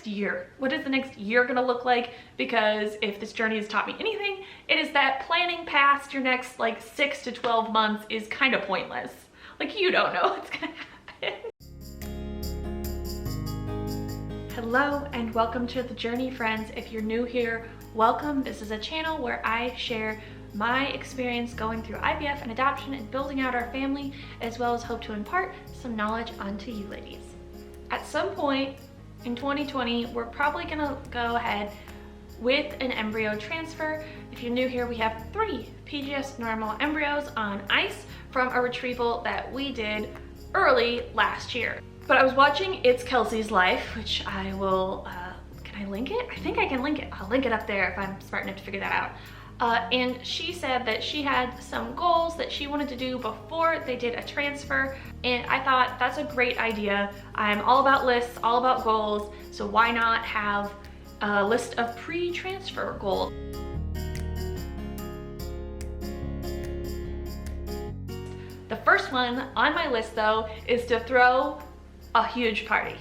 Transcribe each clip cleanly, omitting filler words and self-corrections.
next year? What is the next year gonna look like? Because if this journey has taught me anything, it is that planning past your next like 6 to 12 months is kind of pointless. Like, you don't know what's gonna happen. Hello and welcome to The Journey, friends. If you're new here, welcome. This is a channel where I share my experience going through IVF and adoption and building out our family, as well as hope to impart some knowledge onto you ladies. At some point in 2020, we're probably gonna go ahead with an embryo transfer. If you're new here, we have 3 PGS normal embryos on ice from a retrieval that we did early last year. But I was watching It's Kelsey's Life, which I will, can I link it? I think I can link it. I'll link it up there if I'm smart enough to figure that out. And she said that she had some goals that she wanted to do before they did a transfer. And I thought that's a great idea. I'm all about lists, all about goals. So why not have a list of pre-transfer goals? The first one on my list though is to throw a huge party.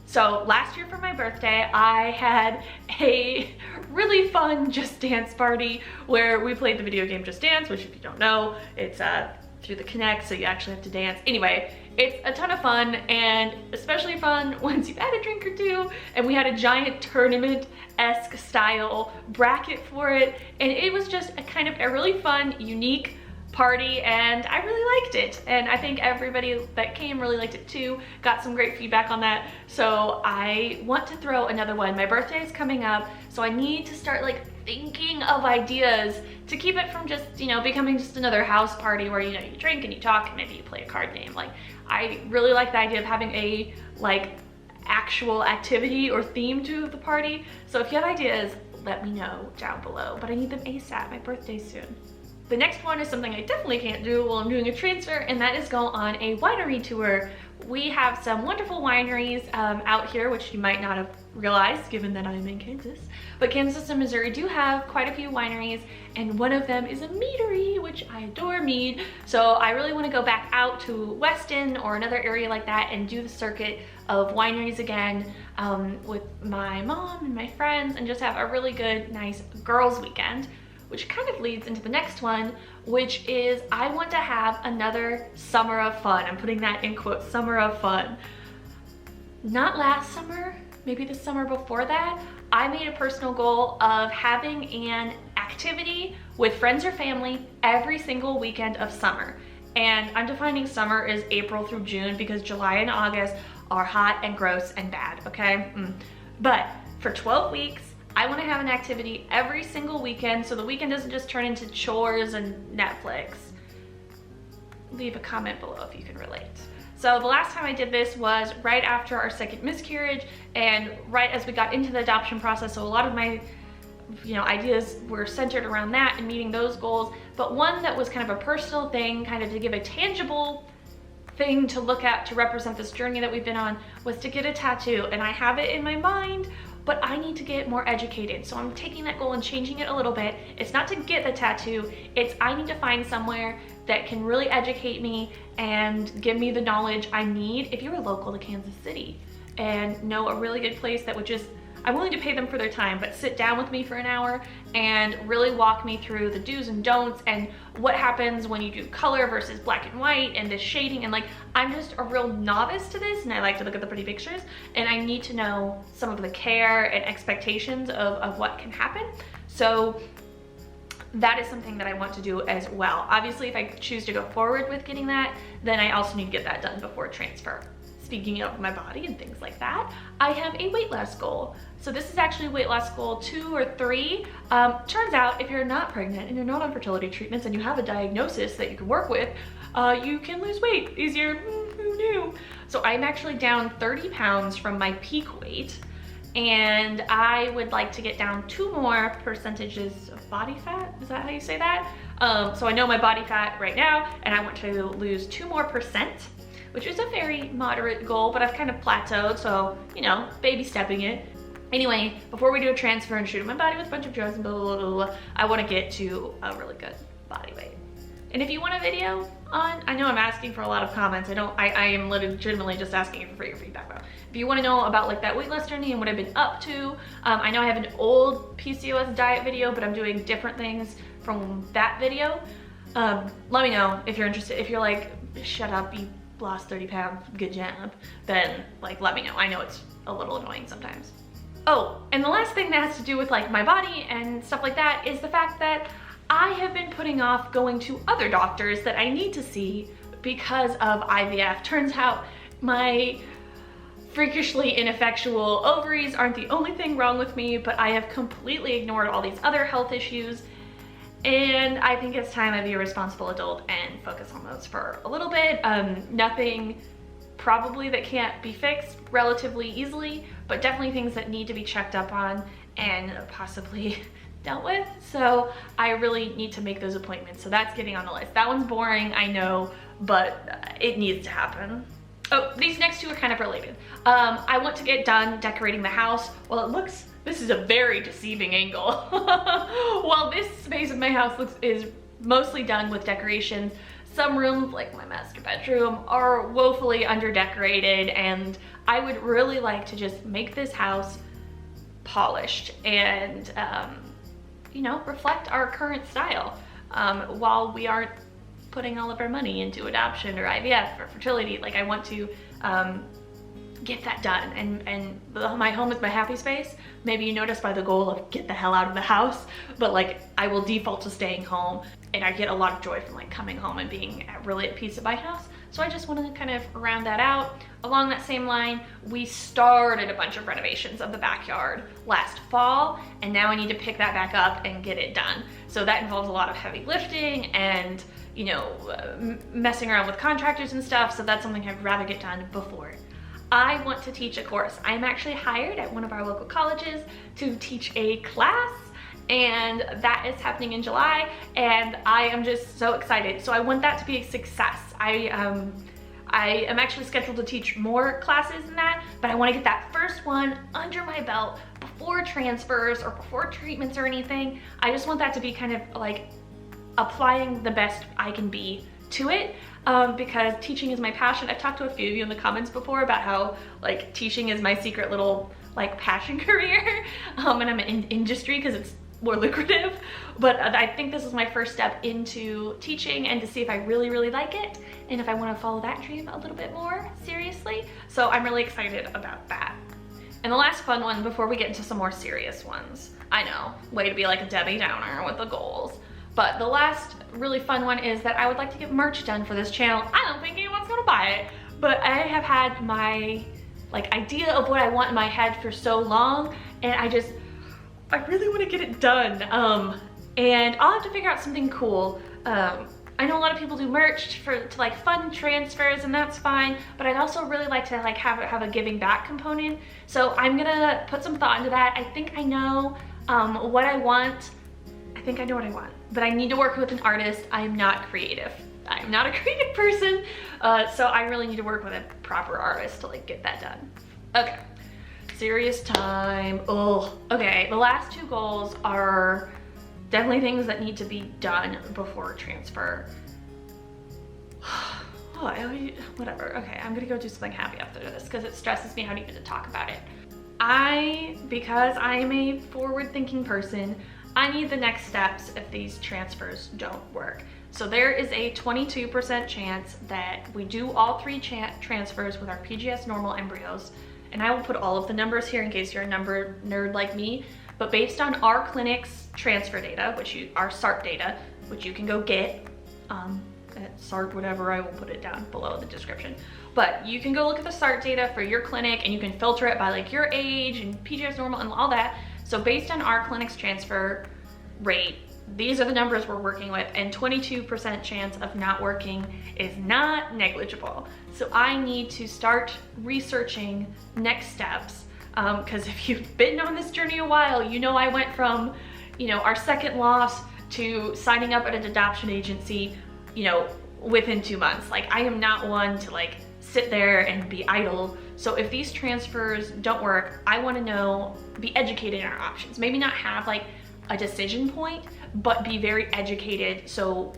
So last year for my birthday, I had a really fun Just Dance party where we played the video game Just Dance, which if you don't know, it's through the Kinect, so you actually have to dance. Anyway, it's a ton of fun, and especially fun once you've had a drink or two, and we had a giant tournament-esque style bracket for it, and it was just a kind of a really fun, unique party, and I really liked it, and I think everybody that came really liked it too. Got some great feedback on that, so I want to throw another one. My birthday is coming up, so I need to start like thinking of ideas to keep it from just, you know, becoming just another house party where, you know, you drink and you talk and maybe you play a card game. Like, I really like the idea of having a like actual activity or theme to the party. So if you have ideas, let me know down below, but I need them ASAP. My birthday's soon. The next one is something I definitely can't do while I'm doing a transfer, and that is go on a winery tour. We have some wonderful wineries out here, which you might not have realized given that I'm in Kansas. But Kansas and Missouri do have quite a few wineries, and one of them is a meadery, which I adore mead. So I really want to go back out to Weston or another area like that and do the circuit of wineries again with my mom and my friends, and just have a really good, nice girls' weekend. Which kind of leads into the next one, which is I want to have another summer of fun. I'm putting that in quotes, summer of fun. Not last summer, maybe the summer before that, I made a personal goal of having an activity with friends or family every single weekend of summer. And I'm defining summer as April through June because July and August are hot and gross and bad, okay? But for 12 weeks, I want to have an activity every single weekend so the weekend doesn't just turn into chores and Netflix. Leave a comment below if you can relate. So the last time I did this was right after our second miscarriage and right as we got into the adoption process. So a lot of my ideas were centered around that and meeting those goals. But one that was kind of a personal thing, kind of to give a tangible thing to look at to represent this journey that we've been on, was to get a tattoo. And I have it in my mind, but I need to get more educated. So I'm taking that goal and changing it a little bit. It's not to get the tattoo, it's I need to find somewhere that can really educate me and give me the knowledge I need. If you're local to Kansas City and know a really good place that would just, I'm willing to pay them for their time, but sit down with me for an hour and really walk me through the do's and don'ts and what happens when you do color versus black and white and the shading. And like, I'm just a real novice to this and I like to look at the pretty pictures and I need to know some of the care and expectations of what can happen. So that is something that I want to do as well. Obviously, if I choose to go forward with getting that, then I also need to get that done before transfer. Speaking of my body and things like that, I have a weight loss goal. So this is actually weight loss goal 2 or 3. Turns out if you're not pregnant and you're not on fertility treatments and you have a diagnosis that you can work with, you can lose weight easier. Who knew? So I'm actually down 30 pounds from my peak weight, and I would like to get down 2 more percentages of body fat. Is that how you say that? So I know my body fat right now, and I want to lose 2 more %, which is a very moderate goal, but I've kind of plateaued, so, you know, baby stepping it. Anyway, before we do a transfer and shoot up my body with a bunch of drugs and blah, blah, blah, blah, I want to get to a really good body weight. And if you want a video on. I know I'm asking for a lot of comments. I am legitimately just asking you for your feedback though. If you want to know about like that weight loss journey and what I've been up to, I know I have an old PCOS diet video, but I'm doing different things from that video. Let me know if you're interested. If you're like, shut up, you lost 30 pounds, good job, then like let me know. I know it's a little annoying sometimes. Oh, and the last thing that has to do with like my body and stuff like that is the fact that I have been putting off going to other doctors that I need to see because of IVF. Turns out my freakishly ineffectual ovaries aren't the only thing wrong with me, but I have completely ignored all these other health issues. And I think it's time I be a responsible adult and focus on those for a little bit. Nothing probably that can't be fixed relatively easily, but definitely things that need to be checked up on and possibly dealt with. So I really need to make those appointments. So that's getting on the list. That one's boring, I know, but it needs to happen. Oh, these next two are kind of related. I want to get done decorating the house. Well, this is a very deceiving angle. While this space of my house is mostly done with decorations, some rooms, like my master bedroom, are woefully under-decorated, and I would really like to just make this house polished and, you know, reflect our current style, while we aren't putting all of our money into adoption or IVF or fertility. Like, I want to get that done, and my home is my happy space. Maybe you noticed by the goal of get the hell out of the house, but like I will default to staying home, and I get a lot of joy from like coming home and being really at peace at my house. So I just want to kind of round that out. Along that same line, we started a bunch of renovations of the backyard last fall, and now I need to pick that back up and get it done. So that involves a lot of heavy lifting and, you know, messing around with contractors and stuff. So that's something I'd rather get done before. I want to teach a course. I'm actually hired at one of our local colleges to teach a class, and that is happening in July, and I am just so excited. So I want that to be a success. I am actually scheduled to teach more classes than that, but I want to get that first one under my belt before transfers or before treatments or anything. I just want that to be kind of like applying the best I can be to it, because teaching is my passion. I've talked to a few of you in the comments before about how like teaching is my secret little like passion career, and I'm in industry because it's more lucrative, but I think this is my first step into teaching and to see if I really like it and if I want to follow that dream a little bit more seriously. So I'm really excited about that. And the last fun one before we get into some more serious ones, I know, way to be like a Debbie Downer with the goals, but the last really fun one is that I would like to get merch done for this channel. I don't think anyone's gonna buy it, but I have had my like idea of what I want in my head for so long, and I really want to get it done. And I'll have to figure out something cool. I know a lot of people do merch to like fund transfers, and that's fine, but I'd also really like to like have a giving back component. So I'm gonna put some thought into that. I think I know what I want. I think I know what I want, but I need to work with an artist. I am not creative. I am not a creative person, so I really need to work with a proper artist to like get that done. Okay, serious time. Oh, okay, the last two goals are definitely things that need to be done before transfer. Oh, whatever. Okay, I'm gonna go do something happy after this because it stresses me out even to talk about it. Because I am a forward-thinking person, I need the next steps if these transfers don't work. So there is a 22% chance that we do all three transfers with our PGS normal embryos, and I will put all of the numbers here in case you're a number nerd like me, but based on our clinic's transfer data, our SART data, which you can go get at SART whatever, I will put it down below in the description. But you can go look at the SART data for your clinic, and you can filter it by like your age and PGS normal and all that. So based on our clinic's transfer rate, these are the numbers we're working with, and 22% chance of not working is not negligible. So I need to start researching next steps, because if you've been on this journey a while, you know I went from, you know, our second loss to signing up at an adoption agency, you know, within 2 months. Like, I am not one to like sit there and be idle. So if these transfers don't work, I want to know, be educated in our options. Maybe not have like a decision point, but be very educated so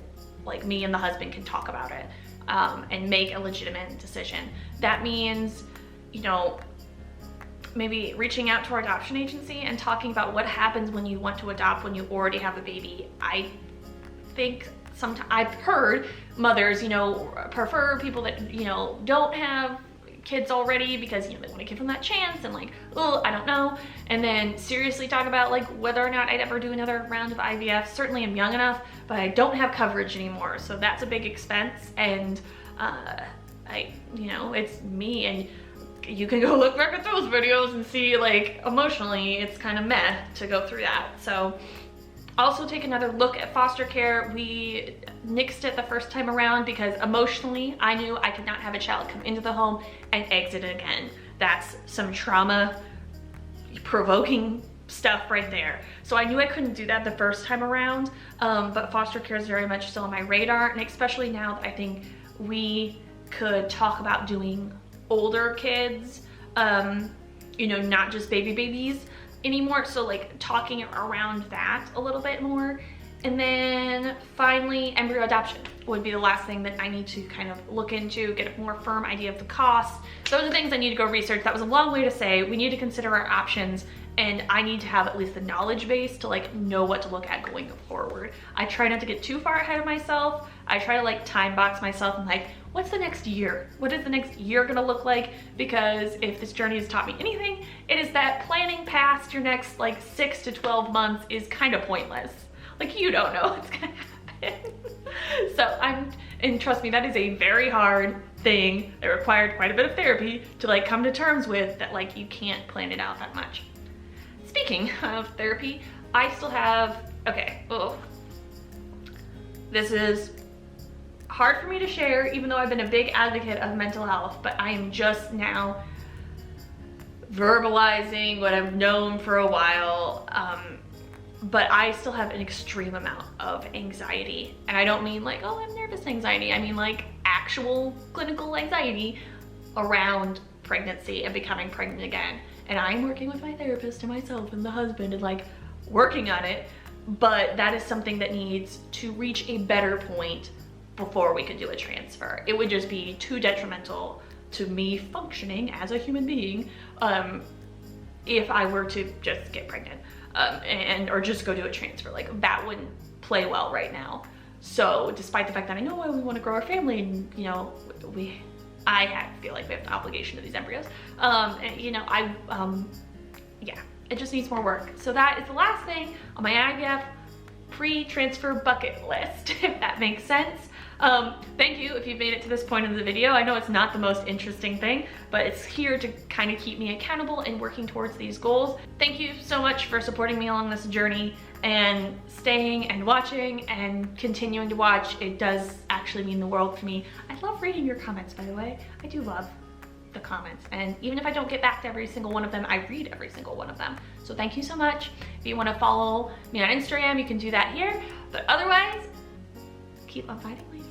like me and the husband can talk about it and make a legitimate decision. That means, you know, maybe reaching out to our adoption agency and talking about what happens when you want to adopt when you already have a baby. I think sometimes I've heard mothers, you know, prefer people that, you know, don't have kids already because, you know, they want to give them that chance and like, oh, I don't know. And then seriously talk about like whether or not I'd ever do another round of IVF. Certainly I'm young enough, but I don't have coverage anymore. So that's a big expense. And you know, it's me, and you can go look back at those videos and see like emotionally it's kind of meh to go through that. So also take another look at foster care. We nixed it the first time around because emotionally I knew I could not have a child come into the home and exit it again. That's some trauma provoking stuff right there. So I knew I couldn't do that the first time around, but foster care is very much still on my radar, and especially now that I think we could talk about doing older kids, you know, not just babies anymore. So like talking around that a little bit more. And then finally, embryo adoption would be the last thing that I need to kind of look into, get a more firm idea of the costs. Those are things I need to go research. That was a long way to say we need to consider our options, and I need to have at least the knowledge base to like know what to look at going forward. I try not to get too far ahead of myself. I try to like time box myself and like, what's the next year? What is the next year gonna look like? Because if this journey has taught me anything, it is that planning past your next like 6 to 12 months is kind of pointless. Like, you don't know what's gonna happen. So and trust me, that is a very hard thing that required quite a bit of therapy to like come to terms with, that like you can't plan it out that much. Speaking of therapy, I still have, this is hard for me to share, even though I've been a big advocate of mental health, but I am just now verbalizing what I've known for a while. But I still have an extreme amount of anxiety. And I don't mean like, oh, I'm nervous anxiety. I mean like actual clinical anxiety around pregnancy and becoming pregnant again. And I'm working with my therapist and myself and the husband and like working on it. But that is something that needs to reach a better point before we could do a transfer. It would just be too detrimental to me functioning as a human being if I were to just get pregnant. Or just go do a transfer. Like that wouldn't play well right now. So despite the fact that I know we want to grow our family, and you know, I feel like we have an obligation to these embryos. And you know, yeah, it just needs more work. So that is the last thing on my IVF pre-transfer bucket list, if that makes sense. Thank you if you've made it to this point of the video. I know it's not the most interesting thing, but it's here to kind of keep me accountable and working towards these goals. Thank you so much for supporting me along this journey and staying and watching and continuing to watch. It does actually mean the world to me. I love reading your comments, by the way. I do love the comments, and even if I don't get back to every single one of them, I read every single one of them. So thank you so much. If you want to follow me on Instagram, you can do that here, but otherwise, keep on fighting, ladies.